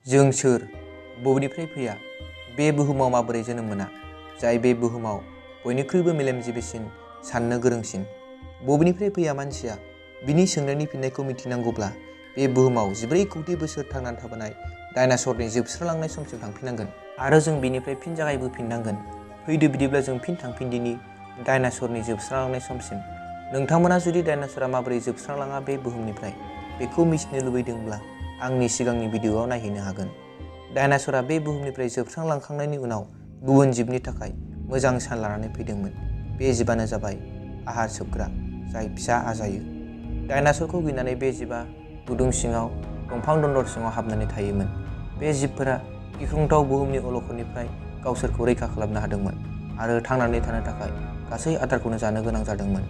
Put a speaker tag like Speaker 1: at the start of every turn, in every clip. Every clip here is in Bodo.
Speaker 1: जों सोर, बबेनिफ्राय फैया, बे बुहुमाव माबोरै जोनोम मोना, जाय बे बुहुमाव बयनिख्रुइबो मेलेमजिबिसिन, साननो गोरोंसिन, बबेनिफ्राय फैया मानसिया, बिनि सोंनायनि फिननायखौ मिथिनांगौब्ला बे बुहुमाव 14 कौटि बोसोर थांनानै थाबोनाय डायनासरनि जोबस्रालांनाय समसिम थांफिननांगोन आरो जों बिनिफ्राय फिन जागायबोफिननांगोन। फैदो बिदिब्ला जों फिन थांफिनदिनि डायनासरनि जोबस्रालांनाय समसिम। नोंथांमोना जुदि डायनासरा माबोरै जोबस्रालाङा बे बुहुमनिफ्राय बेखौ मिथिनो लुबैदोंब्ला आंनि सिगांनि भिडिअआव नायहैनो हागोन। डायनासरा बे बुहुमनिफ्राय जोबस्रांलांखांनायनि उनाव गुबुन जिबनि थाखाय मोजां सान लानानै फैदोंमोन। बे जिबानो जाबाय आहार सोबग्रा, जाय फिसा आजायो। डायनासरखौ गिनानै बे जिबा गुदुं सिङाव दंफां दन्दर सिङाव हाबनानै थायोमोन। बे जिबफोरा गिख्रंथाव बुहुमनि अलखदनिफ्राय गावसोरखौ रैखा खालामनो हादोंमोन आरो थांनानै थानो थाखाय गासै आदारखौनो जानो गोनां जादोंमोन।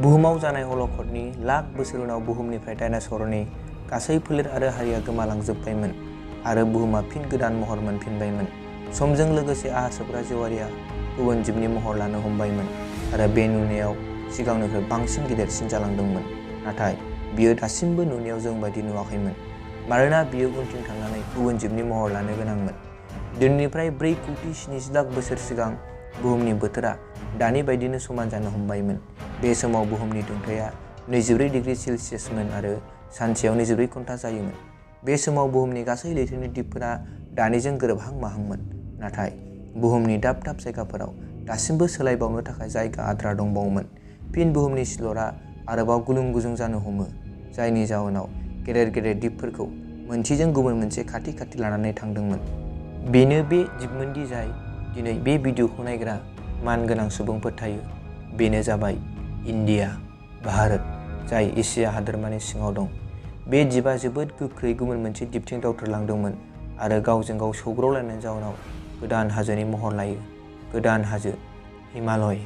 Speaker 1: बुहुमाव जानाय अलखदनि लाख बोसोर उनाव बुहुमनिफ्राय डायनासरनि गासै फोलेर आरो हारिया गोमालांजोबबायमोन आरो बुहुमा फिन गोदान महर मोनफिनबायमोन। समजों लोगोसे आहार सोबग्रा जिउआरिया गुबुन जिबनि महर लानो हमबायमोन आरो बे नुनायाव सिगांनिख्रुइ बांसिन गिदिरसिन जालांदोंमोन। नाथाय बियो दासिमबो नुनायाव जों बायदि नुवाखैमोन, मानोना बियो उनथिं थांनानै गुबुन जिबनि महर लानो गोनांमोन। दिनैनिफ्राय 4 कौटि 70 लाख बोसोर सिगां बुहुमनि बोथोरा दानि बायदिनो समान जानो हमबायमोन। बे समाव बुहुमनि दुंथाया 24 डिग्री सेल्सियासमोन आरो सानसेयाव 24 घन्टा जायोमोन। बे समाव बुहुमनि गासै लैथोनि दिपफोरा दानिजों गोरोबहां माहांमोन, नाथाय बुहुमनि दाब दाब जायगाफोराव दासिमबो सोलायबावनो थाखाय जायगा आद्रा दंबावोमोन। फिन बुहुमनि सिलरा आरोबाव गुलुं गुजुं जानो हमो, जायनि जाहोनाव गेदेर गेदेर दिपफोरखौ मोनसेजों गुबुन मोनसे खाथि खाथि लानानै थांदोंमोन। बेनो बे दिपमोनदि जाय दिनै बे भिडिअखौ नायग्रा मानगोनां सुबुंफोर थायो। बेनो जाबाय इन्डिया, भारत, जाय एसिया हादोरमानि सिङाव दं। बे दिपआ जोबोद गोख्रै गुबुन मोनसे दिपथिं दावथ्रोदलांदोंमोन आरो गावजों गाव सौग्रावलायनायनि जाउनाव गोदान हाजोनि महर लायो। गोदान हाजो, हिमालय।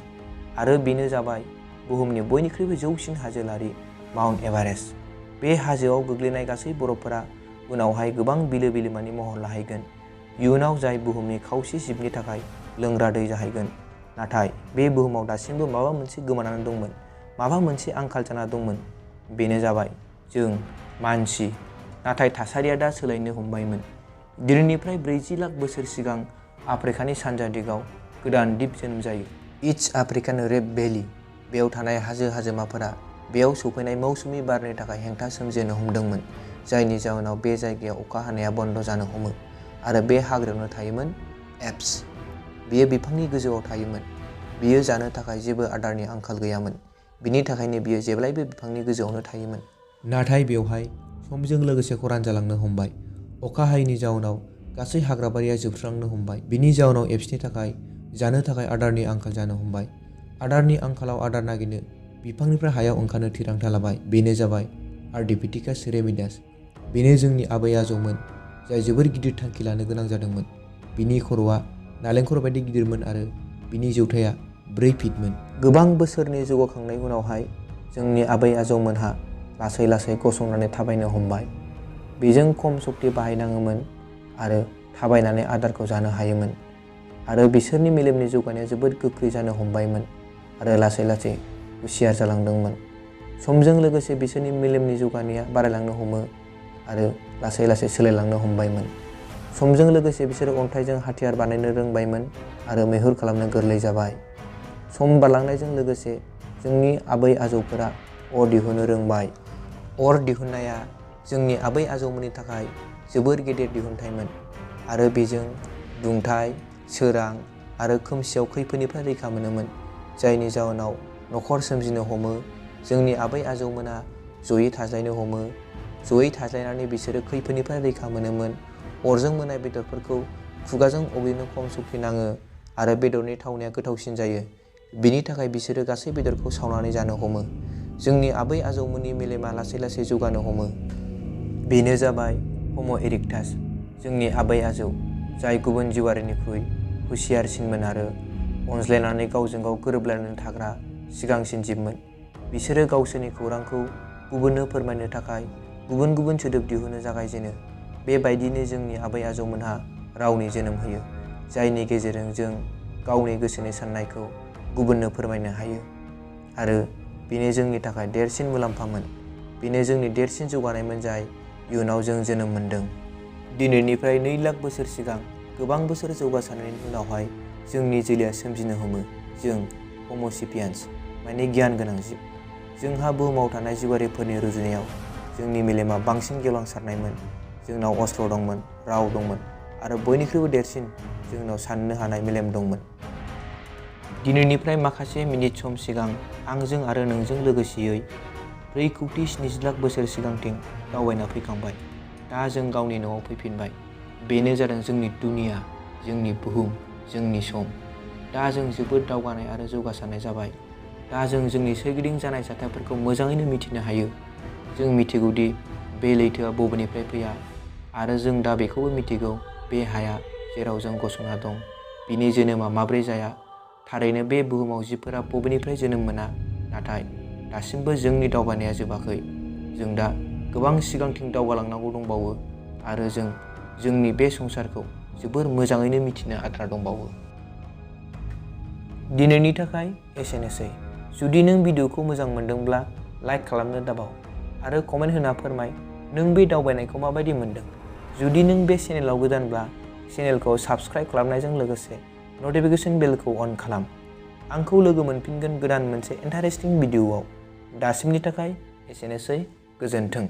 Speaker 1: आरो बेनो जाबाय बुहुमनि बयनिख्रुइबो जौसिन हाजोलारि माउन्ट एभारेस्ट। बे हाजोआव गोग्लैनाय गासै बरफफोरा उनावहाय गोबां बिलो बिलोमानि महर लाहैगोन, इयुनाव जाय बुहुमनि खावसे जिबनि थाखाय लोंग्रा दै जाहैगोन। नाथाय बे बुहुमाव दासिमबो माबा मोनसे गोमानानै दंमोन, माबा मोनसे आंखाल जाना दंमोन। बेनो जाबाय जों मानसि। नाथाय थासारिया दा सोलायनो हमबायमोन। दिनैनिफ्राय 40 लाख बोसोर सिगां आफ्रिकानि सानजा दिगाव गोदान दिप जोनोम जायो। East African rape valley. बेयाव थानाय हाजो हाजोमाफोरा बेयाव सौफैनाय मौसुमि बारनि थाखाय हेंथा सोमजिनो हमदोंमोन, जायनि जाहोनाव बे जायगायाव अखा हानाया बन्द जानो हमो आरो बे हाग्रायावनो थायोमोन एप्स। बियो बिफांनि गोजौआव थायोमोन। बियो जानो थाखाय जेबो आदारनि आंखाल गैयामोन, बिनि थाखायनो बियो जेब्लायबो बिफांनि गोजौआवनो थायोमोन। नाथाय बेवहाय समजों लोगोसे खरान जालांनो हमबाय। अखा हायैनि जाउनाव गासै हाग्राबारिया जोबस्रांनो हमबाय। बिनि जाउनाव एप्सनि थाखाय जानो थाखाय आदारनि आंखाल जानो हमबाय। आदारनि आंखालाव आदार नागिरनो बिफांनिफ्राय हायाव ओंखारनो थिरांथा लाबाय। बेनो जाबाय आर्डिपिथिकास रेमिडास। बेनो जोंनि आबै आजौमोन, जाय जोबोर गिदिर थांखि लानो गोनां जादोंमोन। बिनि खर'आ नालेंखर बायदि गिदिरमोन आरो बिनि जौथाया 4 फिटमोन। गोबां बोसोरनि जौगाखांनायनि उनावहाय जोंनि आबै आजौमोनहा लासै लासै गसंनानै थाबायनो हमबाय। बेजों खम सक्ति बाहायनाङोमोन आरो थाबायनानै आदारखौ जानो हायोमोन आरो बिसोरनि मेलेमनि जौगानाया जोबोद गोख्रै जानो हमबायमोन आरो लासै लासै हुसियार जालांदोंमोन। समजों लोगोसे बिसोरनि मेलेमनि जौगानाया बारायलांनो हमो आरो लासै लासै सोलायलांनो हमबायमोन। समजों लोगोसे बिसोरो अन्थाइजों हाथियार बानायनो रोंबायमोन आरो मैहुर खालामनो गोरलै जाबाय। सम बारलांनायजों लोगोसे जोंनि आबै आजौफोरा अर दिहुननो रोंबाय। अर दिहुननाया जोंनि आबै आजौमोननि थाखाय जोबोर गेदेर दिहुनथायमोन आरो बेजों दुंथाय, सोरां आरो खोमसियाव खैफोदनिफ्राय रैखा मोनोमोन, जायनि जाहोनाव न'खर सोमजिनो हमो। जोंनि आबै आजौमोना जयै थाज्लायनो हमो। जयै थाज्लायनानै बिसोरो खैफोदनिफ्राय रैखा मोनोमोन। अरजों मोननाय बेदरफोरखौ खुगाजों अग्लिनो खम सक्ति नाङो आरो बेदरनि थावनाया गोथावसिन जायो। बिनि थाखाय बिसोरो गासै बेदरखौ सावनानै जानो हमो। जोंनि आबै आजौमोननि मेलेमा लासै लासै जौगानो हमो। बेनो जाबाय हम' इरिक्टास, जोंनि आबै आजौ, जाय गुबुन जिउआरिनिख्रुइ हुसियारसिनमोन आरो अनज्लायनानै गावजों गाव गोरोबलायनानै थाग्रा सिगांसिन जिबमोन। बिसोरो गावसोरनि खौरांखौ गुबुननो फोरमायनो थाखाय गुबुन गुबुन सोदोब दिहुननो जागायजेनो। बेबायदिनो जोंनि आबै आजौमोनहा रावनि जोनोम होयो, जायनि गेजेरजों जों गावनि गोसोनि साननायखौ गुबुननो फोरमायनो हायो आरो बेनो जोंनि थाखाय देरसिन मुलाम्फामोन। बेनो जोंनि देरसिन जौगानायमोन, जाय इयुनाव जों जोनोम मोनदों। दिनैनिफ्राय 2 लाख बोसोर सिगां गोबां बोसोर जौगासारनायनि उनावहाय जोंनि जोलैया सोमजिनो हमो। जों हम'सेपियन्स माने गियान गोनां जिब। जोंहा बुहुमाव थानाय जिउआरिफोरनि रुजुनायाव जोंनि मेलेमा बांसिन गेवलांसारनायमोन। जोंनाव अस्त्र दंमोन, राव दंमोन आरो बयनिख्रुइबो देरसिन जोंनाव साननो हानाय मेलेम दंमोन। दिनैनिफ्राय माखासे मिनिट सम सिगां आंजों आरो नोंजों लोगोसेयै 4,70 लाख बोसोर सिगांथिं दावबायना फैखांबाय। दा जों गावनि न'आव फैफिनबाय। बेनो जादों जोंनि दुनिया, जोंनि बुहुम, जोंनि सम। दा जों जोबोद दावगानाय आरो जौगासारनाय जाबाय। दा जों जोंनि सोरगिदिं जानाय जाथायफोरखौ मोजाङैनो मिथिनो हायो। जों मिथिगौ दि बे लैथोआ बबेनिफ्राय फैया आरो जों दा बेखौबो मिथिगौ बे हाया जेराव जों गसंना दं बिनि जोनोमा माब्रै जाया। थारैनो बे बुहुमाव जिबफोरा बबेनिफ्राय जोनोम मोना, नाथाय दासिमबो जोंनि दावबायनाया जोबाखै। जों दा गोबां सिगांथिं दावगालांनांगौ दंबावो आरो जों जोंनि बे संसारखौ जोबोर मोजाङैनो मिथिनो आद्रा दंबावो। दिनैनि थाखाय एसेनोसै। जुदि नों भिडिअखौ मोजां मोनदोंब्ला लाइक खालामनो दाबाव आरो कमेन्ट होना फोरमाय नों बे दावबायनायखौ माबायदि मोनदों। जुदि नों बे चेनेलाव गोदानब्ला चेनेलखौ साबस्क्राइब खालामनायजों लोगोसे नटिफिकेसन बेलखौ अन खालाम। आंखौ लोगो मोनफिनगोन गोदान मोनसे इन्टारेस्टिं भिडिअआव। दासिमनि थाखाय एसेनोसै, गोजोन्थों।